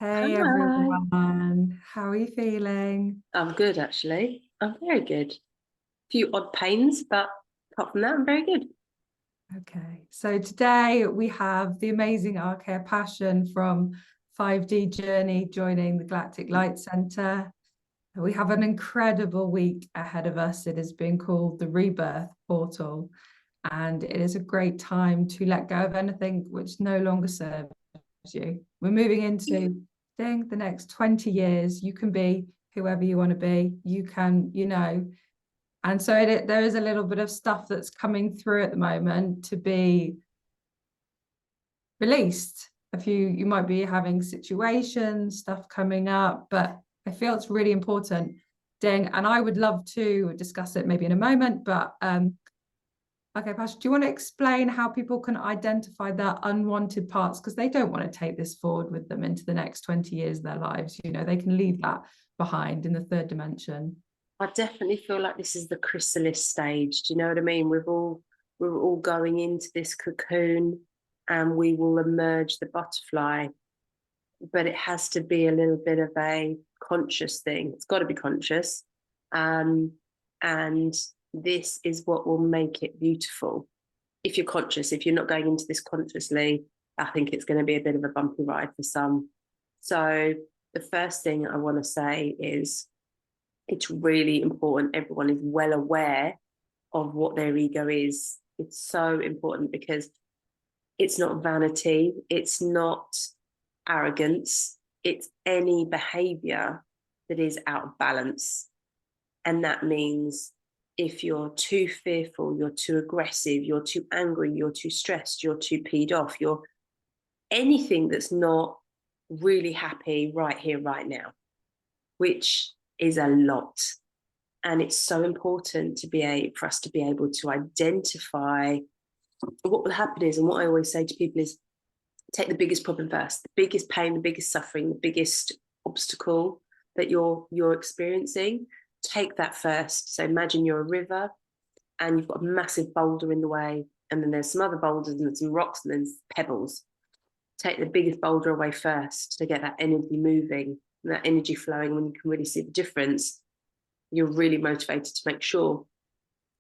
Hey Hi. everyone, how are you feeling? I'm good, actually. I'm very good. A few odd pains, but apart from that, I'm very good. Okay, so today we have the amazing Archeia Passion from 5D Journey joining the Galactic Light Center. We have an incredible week ahead of us. It has been called the Rebirth Portal, and it is a great time to let go of anything which no longer serves you. We're moving into the next 20 years. You can be whoever you want to be. You can, and so there is a little bit of stuff that's coming through at the moment to be released. You might be having situations, stuff coming up, but I feel it's really important. And I would love to discuss it maybe in a moment, but okay, Pasha, do you want to explain how people can identify their unwanted parts? Because they don't want to take this forward with them into the next 20 years of their lives. They can leave that behind in the third dimension. I definitely feel like this is the chrysalis stage. Do you know what I mean? We're all going into this cocoon and we will emerge the butterfly. But it has to be a little bit of a conscious thing. It's got to be conscious. And this is what will make it beautiful. If you're conscious, if you're not going into this consciously, I think it's going to be a bit of a bumpy ride for some. So the first thing I want to say is it's really important everyone is well aware of what their ego is. It's so important because it's not vanity, it's not arrogance, it's any behavior that is out of balance. And that means if you're too fearful, you're too aggressive, you're too angry, you're too stressed, you're too peed off, you're anything that's not really happy right here, right now, which is a lot. And it's so important for us to be able to identify what will happen is, and what I always say to people is take the biggest problem first, the biggest pain, the biggest suffering, the biggest obstacle that you're experiencing. Take that first. So imagine you're a river and you've got a massive boulder in the way, and then there's some other boulders and some rocks and then pebbles. Take the biggest boulder away first to get that energy moving and that energy flowing. When you can really see the difference, you're really motivated to make sure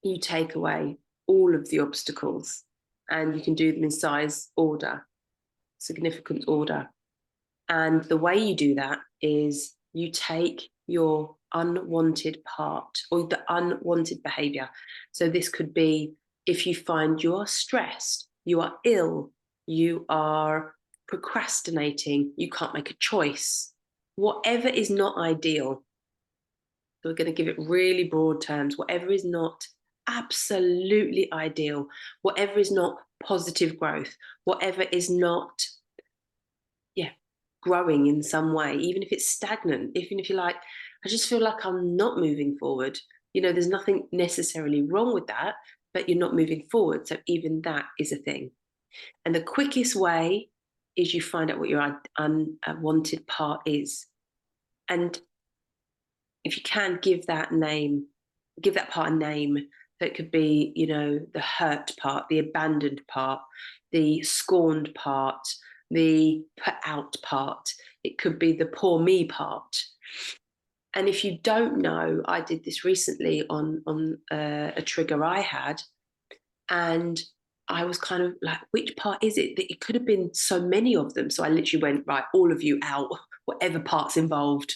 you take away all of the obstacles, and you can do them in size order, significant order. And the way you do that is you take your unwanted part or the unwanted behavior. So this could be if you find you are stressed, you are ill, you are procrastinating, you can't make a choice, whatever is not ideal. So we're going to give it really broad terms. Whatever is not absolutely ideal, whatever is not positive growth, whatever is not, growing in some way, even if it's stagnant, even if you're like, I just feel like I'm not moving forward. There's nothing necessarily wrong with that, but you're not moving forward. So even that is a thing. And the quickest way is you find out what your unwanted part is. And if you can give that part a name. So it could be, the hurt part, the abandoned part, the scorned part, the put out part. It could be the poor me part. And if you don't know, I did this recently on a trigger I had, and I was kind of like, which part is it? It could have been so many of them. So I literally went, right, all of you out, whatever part's involved.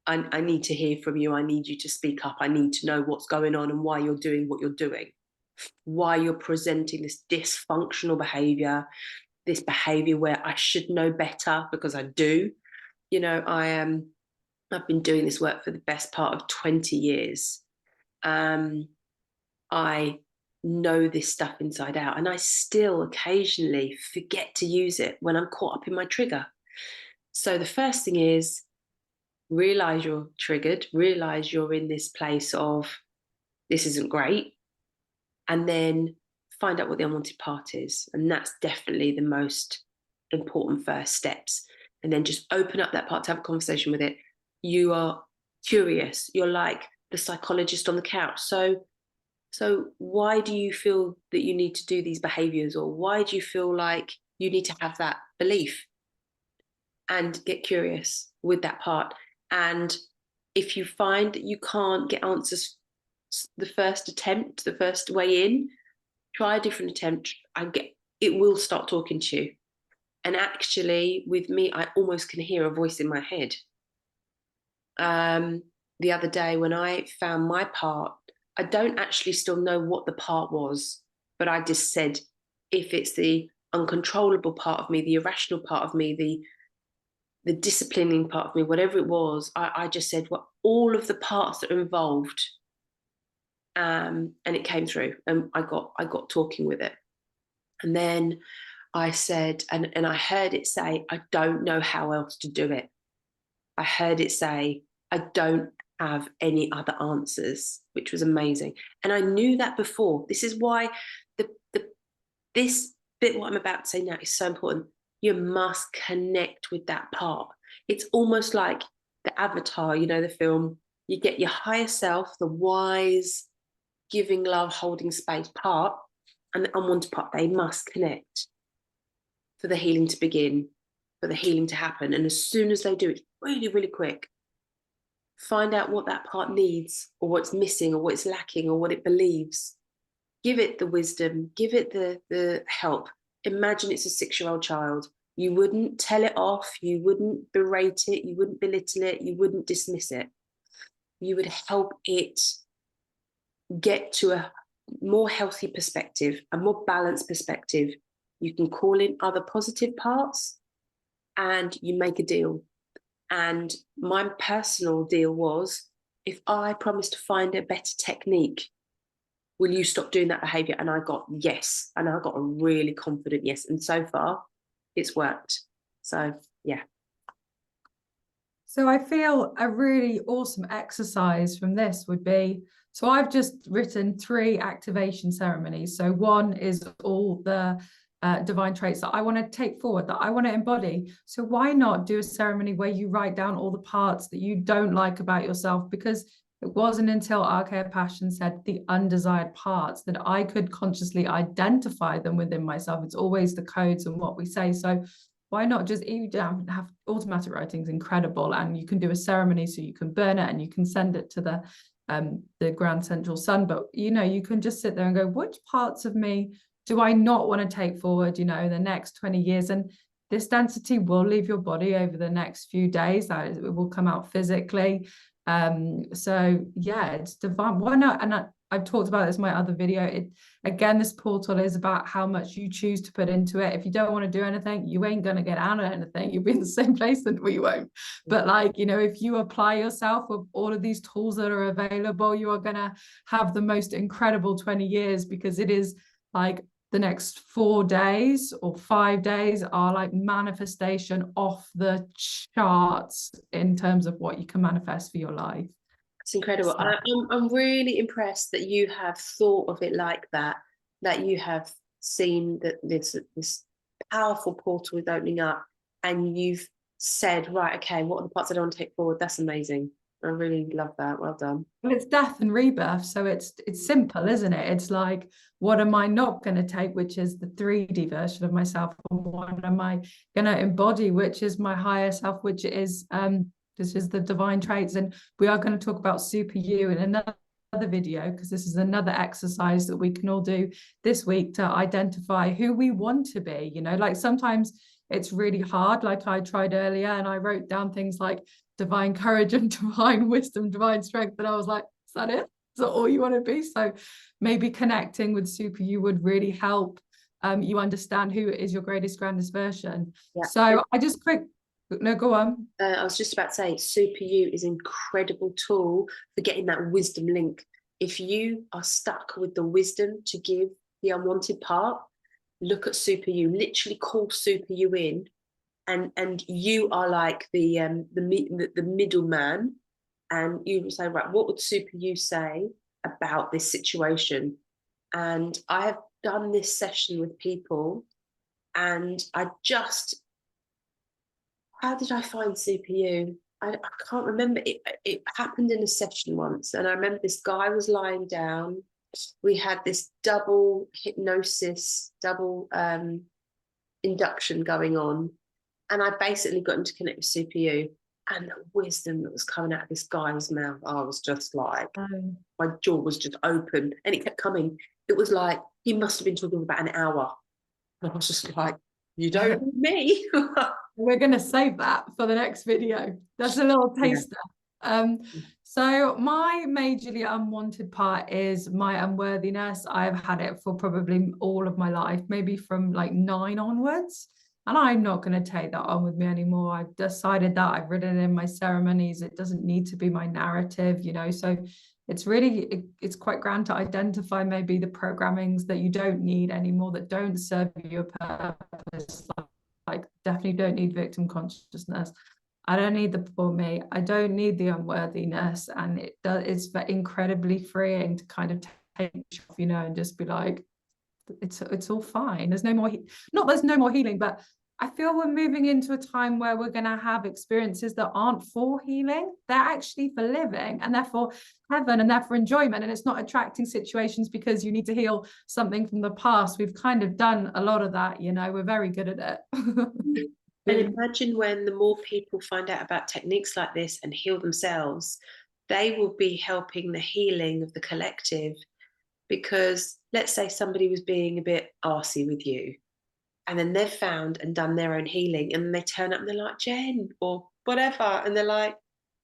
I need to hear from you. I need you to speak up. I need to know what's going on and why you're doing what you're doing, why you're presenting this dysfunctional behavior, this behavior where I should know better because I do. I've been doing this work for the best part of 20 years. I know this stuff inside out, and I still occasionally forget to use it when I'm caught up in my trigger. So the first thing is realize you're triggered, realize you're in this place of this isn't great, and then find out what the unwanted part is. And that's definitely the most important first steps. And then just open up that part to have a conversation with it. You are curious, you're like the psychologist on the couch. So why do you feel that you need to do these behaviors, or why do you feel like you need to have that belief? and get curious with that part. And if you find that you can't get answers the first attempt, the first way in, try a different attempt and it will start talking to you. And actually with me, I almost can hear a voice in my head. The other day when I found my part, I don't actually still know what the part was, but I just said, if it's the uncontrollable part of me, the irrational part of me, the disciplining part of me, whatever it was, I just said, well, all of the parts that are involved, and it came through, and I got talking with it. And then I said, and I heard it say, I don't know how else to do it. I heard it say, I don't have any other answers, which was amazing. And I knew that before. This is why this bit, what I'm about to say now, is so important. You must connect with that part. It's almost like the Avatar, you know, the film. You get your higher self, the wise, giving love, holding space part, and the unwanted part. They must connect for the healing to begin, for the healing to happen. And as soon as they do, it's really, really quick. Find out what that part needs, or what's missing, or what it's lacking, or what it believes. Give it the wisdom, give it the help. Imagine it's a 6-year-old child. You wouldn't tell it off, you wouldn't berate it, you wouldn't belittle it, you wouldn't dismiss it. You would help it get to a more healthy perspective, a more balanced perspective. You can call in other positive parts and you make a deal. And my personal deal was, if I promise to find a better technique, will you stop doing that behavior? And I got yes. And I got a really confident yes. And so far, it's worked. So, yeah. So I feel a really awesome exercise from this would be, so I've just written 3 activation ceremonies. So one is all the divine traits that I want to take forward, that I want to embody. So why not do a ceremony where you write down all the parts that you don't like about yourself? Because it wasn't until Archeia Passion said the undesired parts that I could consciously identify them within myself. It's always the codes and what we say. So why not just, you don't have automatic writing is incredible, and you can do a ceremony so you can burn it and you can send it to the grand central sun. But you know, you can just sit there and go, which parts of me do I not want to take forward, you know, the next 20 years? And this density will leave your body over the next few days. That is, it will come out physically. So yeah, it's divine. Why not? And I've talked about this in my other video. Again, this portal is about how much you choose to put into it. If you don't want to do anything, you ain't going to get out of anything. You'll be in the same place and we won't. But like, you know, if you apply yourself with all of these tools that are available, you are going to have the most incredible 20 years, because it is like the next 4 days or 5 days are like manifestation off the charts in terms of what you can manifest for your life. It's incredible. I'm really impressed that you have thought of it like that you have seen that this powerful portal is opening up, and you've said, right, okay, what are the parts I don't want to take forward? That's amazing. I really love that. Well done. Well, it's death and rebirth, so it's simple, isn't it? It's like, what am I not going to take, which is the 3D version of myself, and what am I going to embody, which is my higher self, which is this is the divine traits. And we are going to talk about super you in another video, because this is another exercise that we can all do this week to identify who we want to be. You know, like sometimes it's really hard, like I tried earlier, and I wrote down things like divine courage and divine wisdom, divine strength, and I was like, is that it? Is that all you want to be? So maybe connecting with super you would really help you understand who is your greatest, grandest version. Yeah. So I just no, go on. I was just about to say, super you is an incredible tool for getting that wisdom link. If you are stuck with the wisdom to give the unwanted part, look at super you. Literally call super you in, and you are like the middleman, and you say, right, what would super you say about this situation? And I have done this session with people, and how did I find super you? I can't remember. It happened in a session once, and I remember this guy was lying down. We had this double hypnosis, double induction going on, And I basically got him to connect with Super You, and the wisdom that was coming out of this guy's mouth, I was just like, my jaw was just open, and it kept coming. It was like he must have been talking about an hour. And I was just like, you don't need me. We're going to save that for the next video. That's a little taster. So my majorly unwanted part is my unworthiness. I've had it for probably all of my life, maybe from like 9 onwards. And I'm not going to take that on with me anymore. I've decided that. I've written it in my ceremonies. It doesn't need to be my narrative, you know. So it's really, it's quite grand to identify maybe the programmings that you don't need anymore, that don't serve your purpose. Like definitely don't need victim consciousness. I don't need the poor me. I don't need the unworthiness. And it's incredibly freeing to kind of take, you know, and just be like, it's all fine. There's no more, there's no more healing, but I feel we're moving into a time where we're going to have experiences that aren't for healing. They're actually for living, and therefore heaven, and therefore enjoyment. And it's not attracting situations because you need to heal something from the past. We've kind of done a lot of that, you know, we're very good at it. And imagine when the more people find out about techniques like this and heal themselves, they will be helping the healing of the collective. Because let's say somebody was being a bit arsey with you, and then they've found and done their own healing, and they turn up and they're like, Jen, or whatever, and they're like,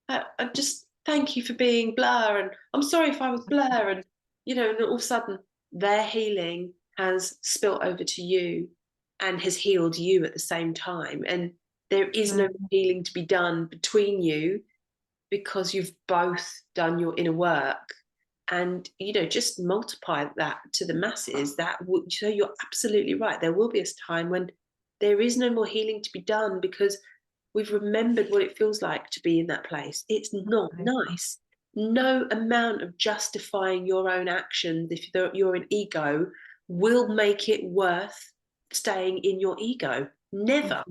I just thank you for being blah, and I'm sorry if I was blah, and you know, and all of a sudden their healing has spilt over to you and has healed you at the same time, and there is no healing to be done between you because you've both done your inner work. And you know, just multiply that to the masses. That would, so you're absolutely right, there will be a time when there is no more healing to be done, because we've remembered what it feels like to be in that place. It's not nice. No amount of justifying your own actions, if you're an ego, will make it worth staying in your ego. Never.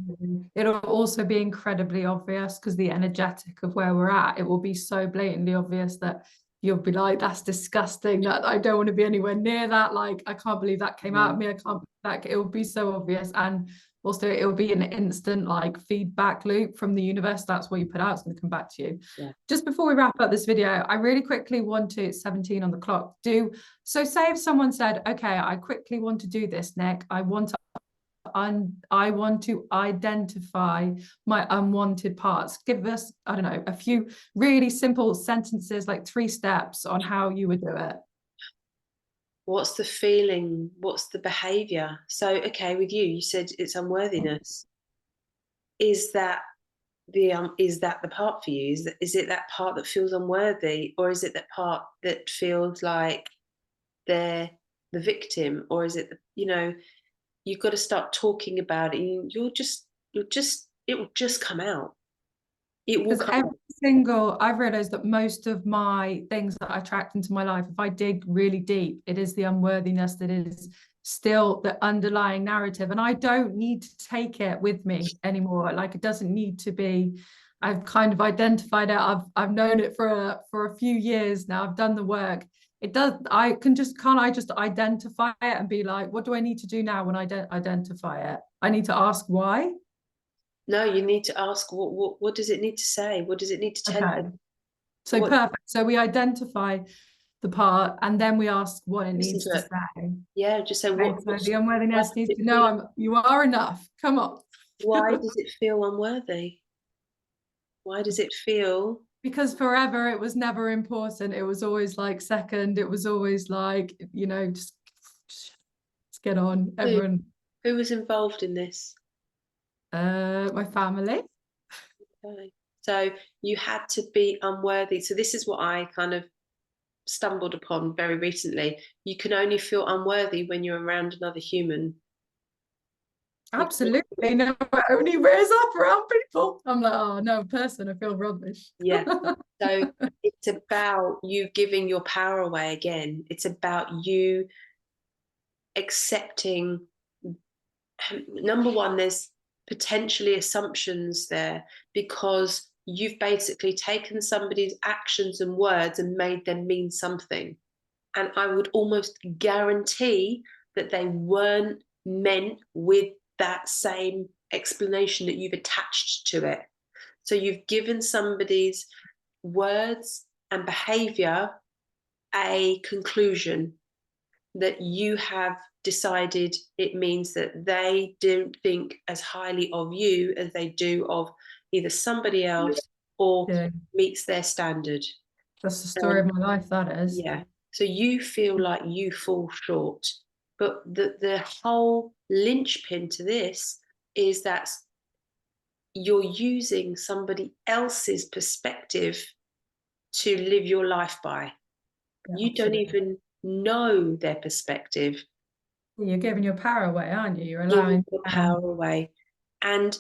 It'll also be incredibly obvious, because the energetic of where we're at, it will be so blatantly obvious that you'll be like, that's disgusting, that I don't want to be anywhere near that, like I can't believe that came out of me, I can't, like it will be so obvious. And also it will be an instant like feedback loop from the universe. That's what you put out, it's going to come back to you. Just before we wrap up this video, I really quickly want to, it's 17 on the clock, so say if someone said, okay, I quickly want to do this, Nick, I want to identify my unwanted parts. Give us, I don't know, a few really simple sentences, like 3 steps on how you would do it. What's the feeling? What's the behavior? So, okay, with you said it's unworthiness. Is that the part for you? Is it that part that feels unworthy, or is it that part that feels like they're the victim, or is it, you know, you've got to start talking about it. It will just come out. It will come out. I've realized that most of my things that I attract into my life, if I dig really deep, it is the unworthiness that is still the underlying narrative. And I don't need to take it with me anymore. Like it doesn't need to be, I've kind of identified it. I've known it for a few years now. I've done the work. It does, can't I just identify it and be like, what do I need to do now when I identify it? I need to ask why? No, you need to ask, what does it need to say? What does it need to tell you? So perfect. So we identify the part and then we ask what it needs to say. Yeah, just say what. So the unworthiness needs to know you are enough. Come on. Why does it feel unworthy? Why does it feel? Because forever it was never important. It was always like second. It was always like, you know, just get on. Everyone. Who was involved in this? My family. Okay. So you had to be unworthy. So this is what I kind of stumbled upon very recently. You can only feel unworthy when you're around another human. Absolutely. No, it only rears up around people. I'm like, oh no, person, I feel rubbish. Yeah. So it's about you giving your power away again. It's about you accepting, number one, there's potentially assumptions there because you've basically taken somebody's actions and words and made them mean something. And I would almost guarantee that they weren't meant with that same explanation that you've attached to it. So you've given somebody's words and behavior a conclusion that you have decided it means that they don't think as highly of you as they do of either somebody else or meets their standard. That's the story of my life, that is. Yeah. So you feel like you fall short. But the whole linchpin to this is that you're using somebody else's perspective to live your life by. Yeah, you don't even know their perspective. You're giving your power away, aren't you? You're Giving allowing your power away. And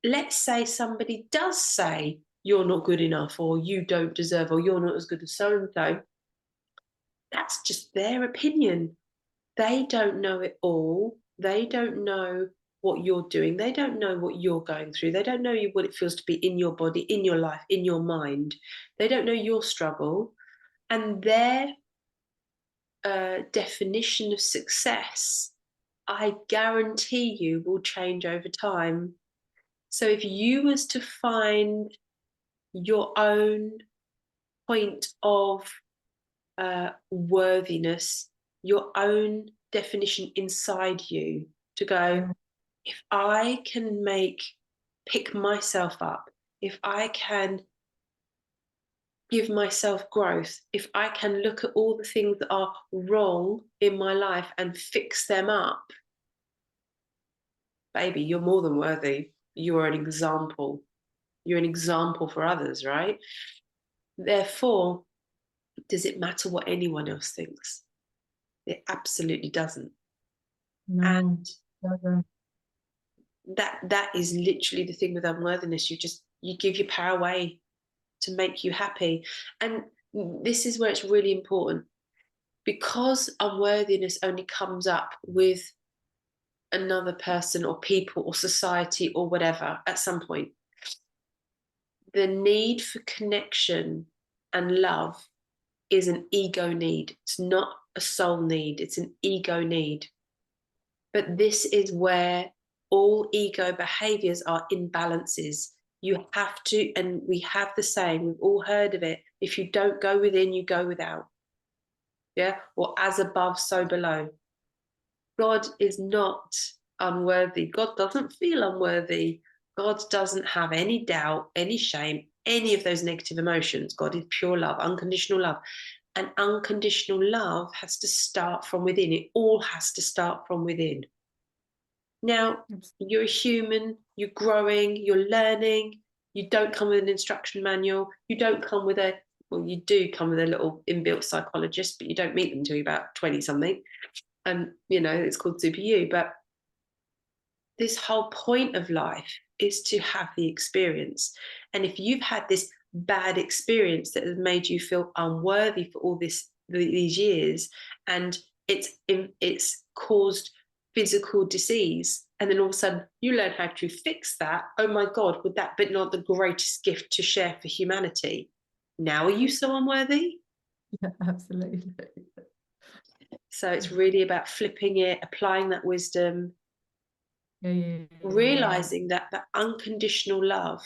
let's say somebody does say you're not good enough, or you don't deserve, or you're not as good as so-and-so. That's just their opinion. They don't know it all. They don't know what you're doing. They don't know what you're going through. They don't know what it feels to be in your body, in your life, in your mind. They don't know your struggle. And their definition of success, I guarantee you, will change over time. So if you was to find your own point of worthiness, your own definition inside you, to go, if I can pick myself up, if I can give myself growth, if I can look at all the things that are wrong in my life and fix them up, baby, you're more than worthy. You are an example. You're an example for others, right? Therefore, does it matter what anyone else thinks? It absolutely doesn't. No, and that is literally the thing with unworthiness. You give your power away to make you happy. And this is where it's really important, because unworthiness only comes up with another person or people or society or whatever at some point. The need for connection and love is an ego need. It's not a soul need, it's an ego need. But this is where all ego behaviors are imbalances. You have to, and we have the saying, we've all heard of it, if you don't go within, you go without. Yeah, or as above, so below. God is not unworthy. God doesn't feel unworthy. God doesn't have any doubt, any shame, any of those negative emotions. God is pure love, unconditional love. And unconditional love has to start from within. It all has to start from within. Now, you're a human, you're growing, you're learning. You don't come with an instruction manual. You don't come with you do come with a little inbuilt psychologist, but you don't meet them until you're about 20 something. And, it's called Super You. But this whole point of life is to have the experience. And if you've had this bad experience that has made you feel unworthy for all these years, and it's caused physical disease, and then all of a sudden you learn how to fix that, oh my God, would that be not the greatest gift to share for humanity? Now are you so unworthy? Yeah, absolutely. So it's really about flipping it, applying that wisdom, realizing that unconditional love,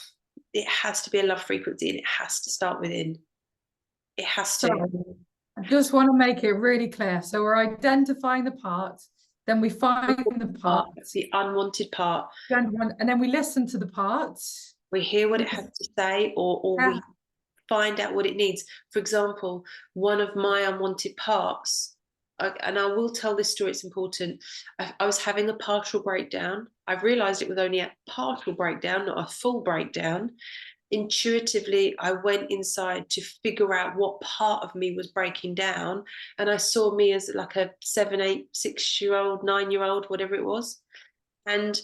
it has to be a love frequency, and it has to start within. It has to. I just want to make it really clear. So we're identifying the part, then we find the part, the unwanted part, and then we listen to the parts. We hear what it has to say, or we find out what it needs. For example, one of my unwanted parts, and I will tell this story, it's important. I was having a partial breakdown. I realized it was only a partial breakdown, not a full breakdown. Intuitively, I went inside to figure out what part of me was breaking down. And I saw me as like a 7, 8, 6-year-old, 9-year-old, whatever it was. And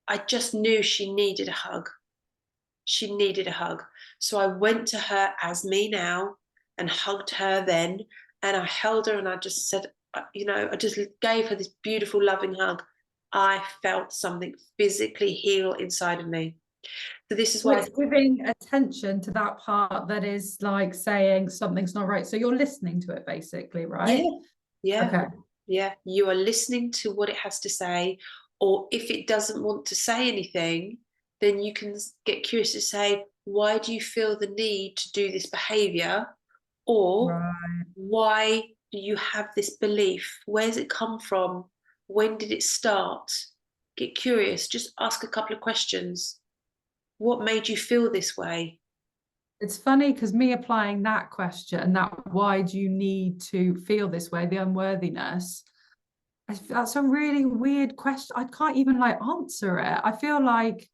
I just knew she needed a hug. She needed a hug. So I went to her as me now and hugged her then. And I held her and I just said, I just gave her this beautiful, loving hug. I felt something physically heal inside of me. So this is why it's giving attention to that part that is like saying something's not right. So you're listening to it basically, right? Yeah. Okay. Yeah, you are listening to what it has to say, or if it doesn't want to say anything, then you can get curious to say, why do you feel the need to do this behavior? Or Right. why do you have this belief? Where's it come from? When did it start? Get curious, just ask a couple of questions. What made you feel this way? It's funny because me applying that question, that why do you need to feel this way, the unworthiness, that's a really weird question. I can't even like answer it. I feel like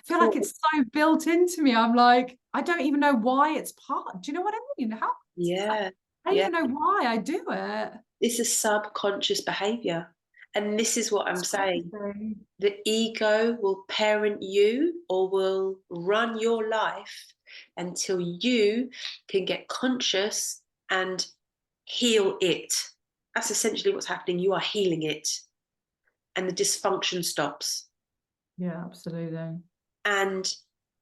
it's so built into me. I'm like, I don't even know why it's part. Do you know what I mean? Yeah, I don't yeah. even know why I do it. It's a subconscious behavior. And this is what I'm It's saying. crazy. The ego will parent you or will run your life until you can get conscious and heal it. That's essentially what's happening. You are healing it, and the dysfunction stops. Yeah, absolutely. And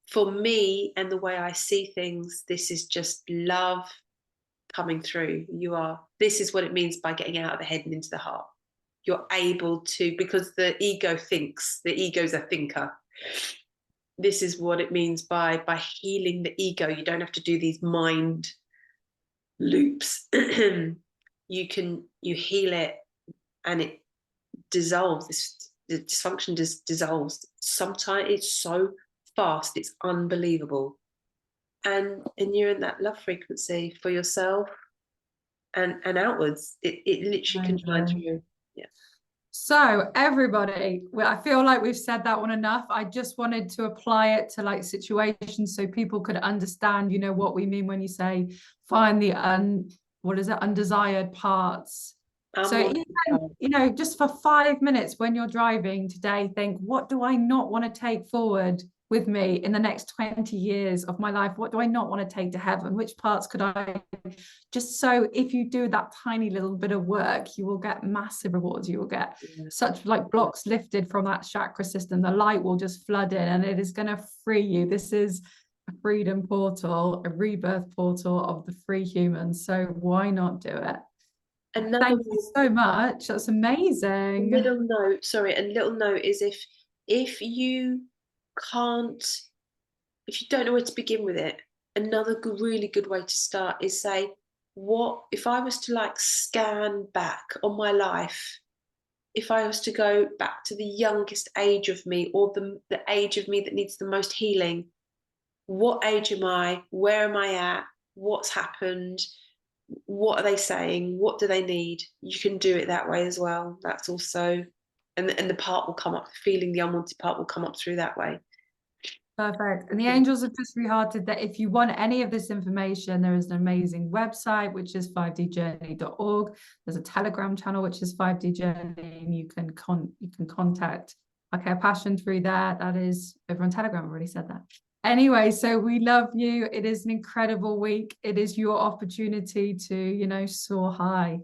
for me, and the way I see things, this is just love coming through. This is what it means by getting out of the head and into the heart. You're able to, because the ego thinks, the ego's a thinker. This is what it means by healing the ego. You don't have to do these mind loops. You heal it, and it dissolves. The dysfunction dissolves. Sometimes it's so fast, it's unbelievable. And you're in that love frequency for yourself and outwards. It literally can shine Amazing. through. Yeah. So everybody, well, I feel like we've said that one enough. I just wanted to apply it to like situations so people could understand, what we mean when you say find the undesired parts. So Unwanted. even, just for 5 minutes when you're driving today, think, what do I not want to take forward with me in the next 20 years of my life? What do I not want to take to heaven? Which parts could I just so if you do that tiny little bit of work, you will get massive rewards. You will get such like blocks lifted from that chakra system. The light will just flood in and it is going to free you. This is a freedom portal, a rebirth portal of the free humans. So why not do it? Thank you so much. That's amazing. Little note, sorry, a little note is if you can't, if you don't know where to begin with it, another really good way to start is say, what if I was to like scan back on my life, if I was to go back to the youngest age of me, or the age of me that needs the most healing, what age am I? Where am I at? What's happened? What are they saying? What do they need? You can do it that way as well. That's also, and the part will come up, feeling the unwanted part will come up through that way. Perfect. And the angels have just rehearted that if you want any of this information, there is an amazing website, which is 5djourney.org. There's a Telegram channel, which is 5D Journey, and you can contact Archeia Passion through there. That is over on Telegram. I already said that. Anyway, so we love you. It is an incredible week. It is your opportunity to, soar high.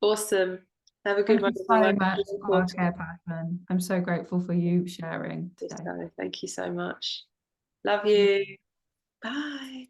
Awesome. Have a good one. Thank you so much, Archeia Passion. I'm so grateful for you sharing today. Thank you so much. Love you. Bye.